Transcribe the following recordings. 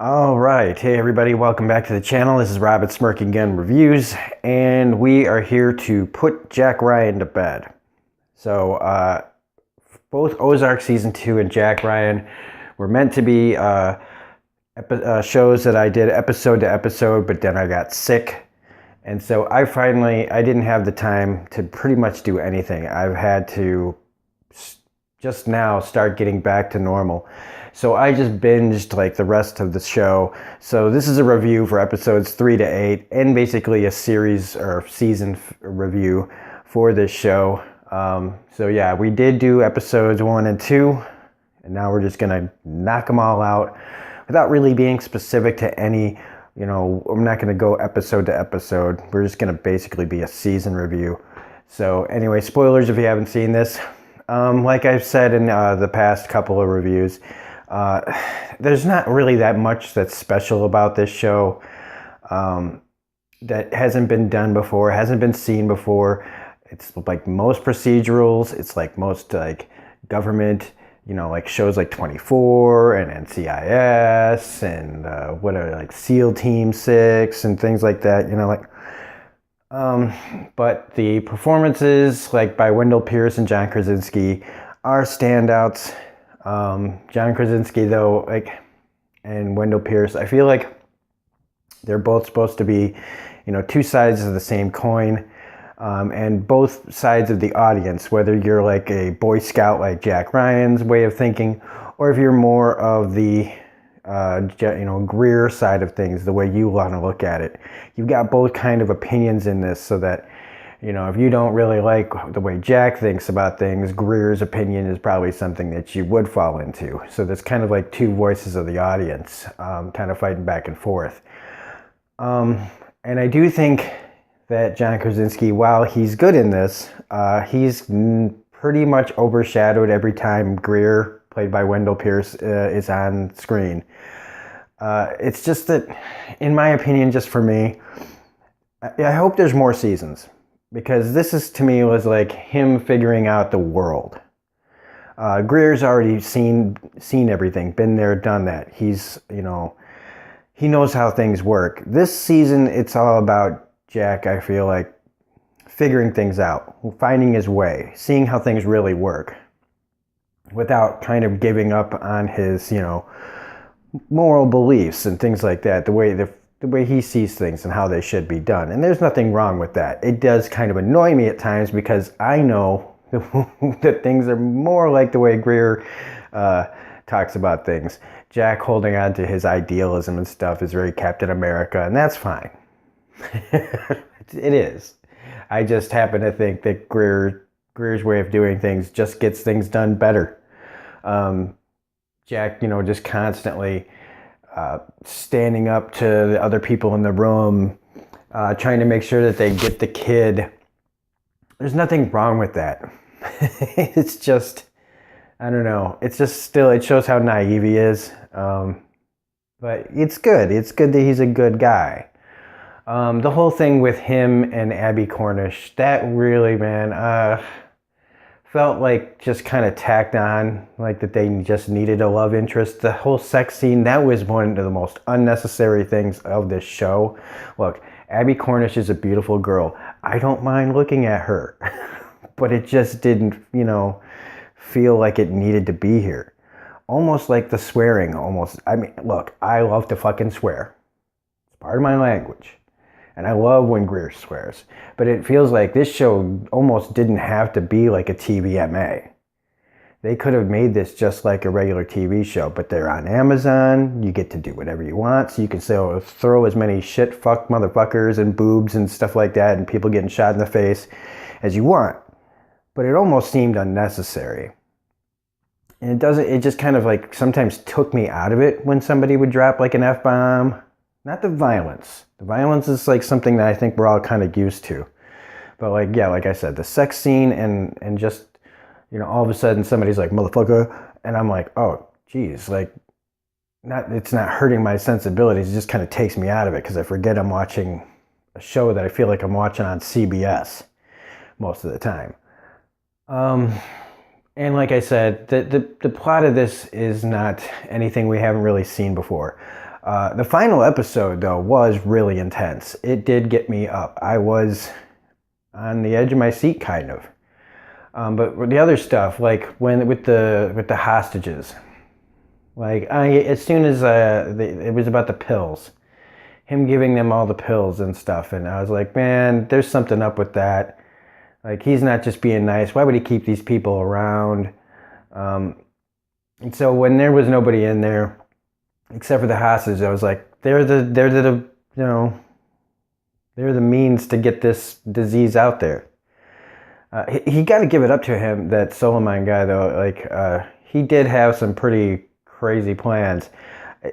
All right. Hey, everybody. Welcome back to the channel. This is Robert Smirking Gun Reviews, and we are here to put Jack Ryan to bed. So, both Ozark Season 2 and Jack Ryan were meant to be shows that I did episode to episode, but then I got sick. And so I didn't have the time to pretty much do anything. I've had to just now start getting back to normal. So I just binged like the rest of the show. So this is a review for episodes 3 to 8 and basically a series or season review for this show. So yeah, we did do episodes 1 and 2, and now we're just gonna knock them all out without really being specific to any, I'm not gonna go episode to episode. We're just gonna basically be a season review. So anyway, spoilers if you haven't seen this. Like I've said in the past couple of reviews, there's not really that much that's special about this show that hasn't been done before, hasn't been seen before. It's like most procedurals, it's like most like government, like shows like 24 and NCIS and like SEAL Team 6 and things like that, but the performances like by Wendell Pierce and John Krasinski are standouts. John Krasinski though, and Wendell Pierce, I feel like they're both supposed to be, two sides of the same coin, and both sides of the audience, whether you're like a Boy Scout like Jack Ryan's way of thinking, or if you're more of the Greer side of things, the way you want to look at it. You've got both kind of opinions in this, so that, if you don't really like the way Jack thinks about things, Greer's opinion is probably something that you would fall into. So there's kind of like two voices of the audience, kind of fighting back and forth. And I do think that John Krasinski, while he's good in this, he's pretty much overshadowed every time Greer, played by Wendell Pierce, is on screen. It's just that, in my opinion, just for me, I hope there's more seasons, because this is, to me, was like him figuring out the world. Greer's already seen everything, been there, done that. He's, he knows how things work. This season, it's all about Jack, I feel like, figuring things out, finding his way, seeing how things really work, without kind of giving up on his, moral beliefs and things like that, the way he sees things and how they should be done. And there's nothing wrong with that. It does kind of annoy me at times, because I know that things are more like the way Greer talks about things. Jack holding on to his idealism and stuff is very Captain America, and that's fine. It is. I just happen to think that Greer's way of doing things just gets things done better. Jack, just constantly standing up to the other people in the room, trying to make sure that they get the kid. There's nothing wrong with that. It's just, I don't know. It's just still, it shows how naive he is. But it's good. It's good that he's a good guy. The whole thing with him and Abby Cornish, that really, man, felt like just kind of tacked on, like that they just needed a love interest. The whole sex scene, that was one of the most unnecessary things of this show. Look, Abby Cornish is a beautiful girl. I don't mind looking at her, but it just didn't, feel like it needed to be here. Almost like the swearing, almost. I mean, look, I love to fucking swear. It's part of my language. And I love when Greer swears. But it feels like this show almost didn't have to be like a TVMA. They could have made this just like a regular TV show, but they're on Amazon. You get to do whatever you want. So you can throw as many shit fuck motherfuckers and boobs and stuff like that and people getting shot in the face as you want. But it almost seemed unnecessary. And it just kind of like sometimes took me out of it when somebody would drop like an F-bomb. Not the violence. The violence is like something that I think we're all kind of used to. But like, yeah, like I said, the sex scene and just, all of a sudden somebody's like, motherfucker. And I'm like, oh, geez, like, it's not hurting my sensibilities. It just kind of takes me out of it, because I forget I'm watching a show that I feel like I'm watching on CBS most of the time. And like I said, the plot of this is not anything we haven't really seen before. The final episode, though, was really intense. It did get me up. I was on the edge of my seat, kind of. But with the other stuff, like when with the hostages, like as soon as it was about the pills, him giving them all the pills and stuff, and I was like, man, there's something up with that. Like, he's not just being nice. Why would he keep these people around? And so when there was nobody in there except for the hostages, I was like, they're the you know, they're the means to get this disease out there. He got to give it up to him, that Suleiman guy, though. Like, he did have some pretty crazy plans.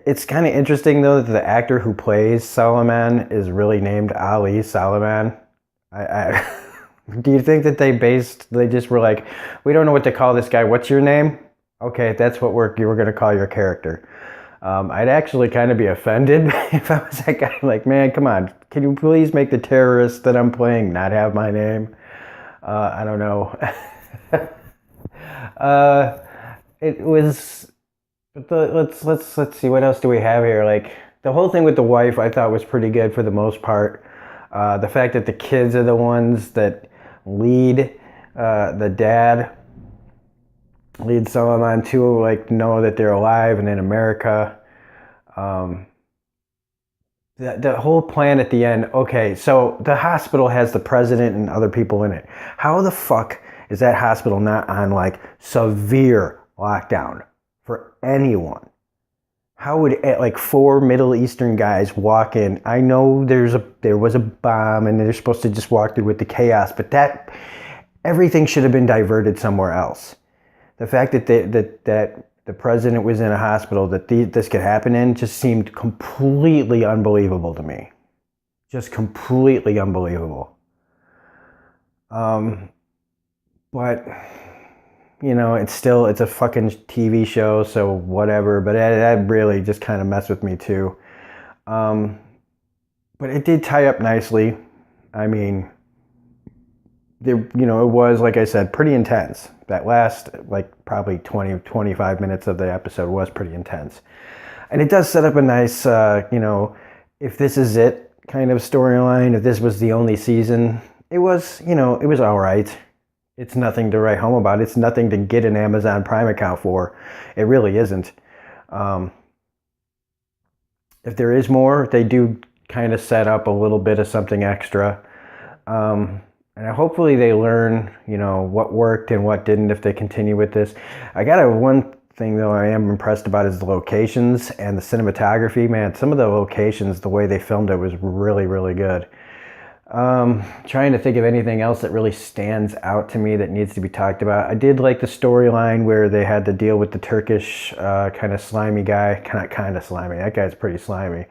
It's kind of interesting, though, that the actor who plays Suleiman is really named Ali Suleiman. Do you think that they just were like, we don't know what to call this guy. What's your name? Okay, that's what you were going to call your character. I'd actually kind of be offended if I was that guy. Like, man, come on. Can you please make the terrorist that I'm playing not have my name? I don't know. It was. Let's see, what else do we have here? Like, the whole thing with the wife, I thought was pretty good for the most part. The fact that the kids are the ones that lead the dad, lead Suleiman to, like, know that they're alive and in America. The whole plan at the end. Okay, so the hospital has the president and other people in it. How the fuck is that hospital not on, like, severe lockdown for anyone? How would, like, 4 Middle Eastern guys walk in? I know there was a bomb and they're supposed to just walk through with the chaos, but everything should have been diverted somewhere else. The fact that the president was in a hospital that this could happen in just seemed completely unbelievable to me. Just completely unbelievable. But, you know, it's a fucking TV show, so whatever. But that really just kind of messed with me too. But it did tie up nicely. I mean, it was, like I said, pretty intense. That last, like, probably 20-25 minutes of the episode was pretty intense. And it does set up a nice, if this is it kind of storyline, if this was the only season, it was all right. It's nothing to write home about. It's nothing to get an Amazon Prime account for. It really isn't. If there is more, they do kind of set up a little bit of something extra. And hopefully they learn, what worked and what didn't if they continue with this. One thing, though, I am impressed about is the locations and the cinematography. Man, some of the locations, the way they filmed it was really, really good. Trying to think of anything else that really stands out to me that needs to be talked about. I did like the storyline where they had to deal with the Turkish kind of slimy guy. Kind of slimy. That guy's pretty slimy.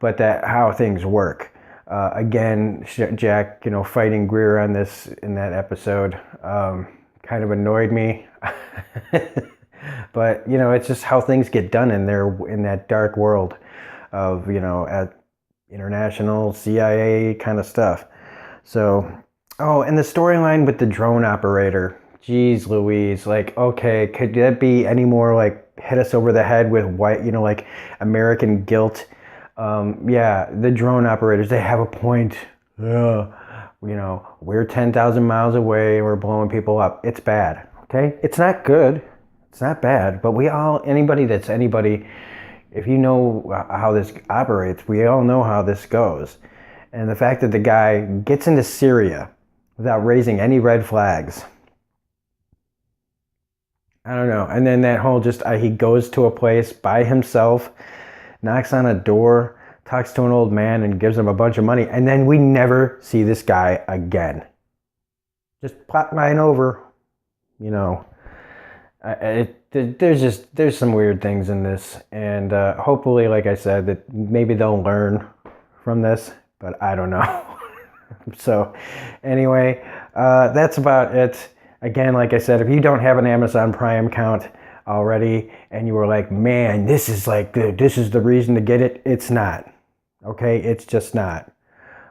But how things work. Again, Jack, fighting Greer on this in that episode kind of annoyed me. But, it's just how things get done in that dark world of, at international CIA kind of stuff. So, and the storyline with the drone operator. Jeez Louise, like, okay, could that be any more, like, hit us over the head with white, like, American guilt? Yeah, the drone operators, they have a point. Yeah, we're 10,000 miles away, we're blowing people up. It's bad, okay? It's not good. It's not bad, but anybody, if you know how this operates, we all know how this goes. And the fact that the guy gets into Syria without raising any red flags, I don't know. And then that whole he goes to a place by himself, knocks on a door, talks to an old man and gives him a bunch of money. And then we never see this guy again. Just plop mine over, there's some weird things in this. And hopefully, like I said, that maybe they'll learn from this, but I don't know. So anyway, that's about it. Again, like I said, if you don't have an Amazon Prime account already and you were like, man, this is the reason to get it, it's not. Okay, it's just not.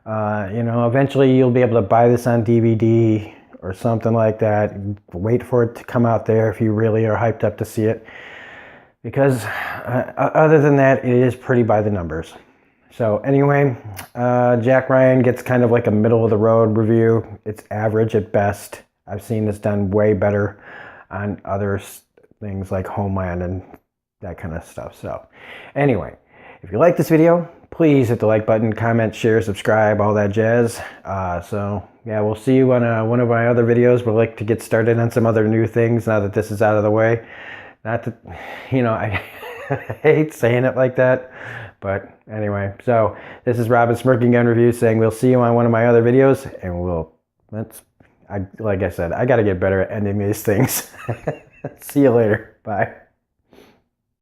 Eventually you'll be able to buy this on DVD or something like that. Wait for it to come out there if you really are hyped up to see it. because other than that, it is pretty by the numbers. So anyway, Jack Ryan gets kind of like a middle of the road review. It's average at best. I've seen this done way better on other things like Homeland and that kind of stuff. So anyway, if you like this video, please hit the like button, comment, share, subscribe, all that jazz. So yeah, we'll see you on one of my other videos. We'd like to get started on some other new things now that this is out of the way. Not that, I hate saying it like that. But anyway, so this is Robin Smirking Gun Review saying we'll see you on one of my other videos, and like I said, I got to get better at ending these things. See you later. Bye.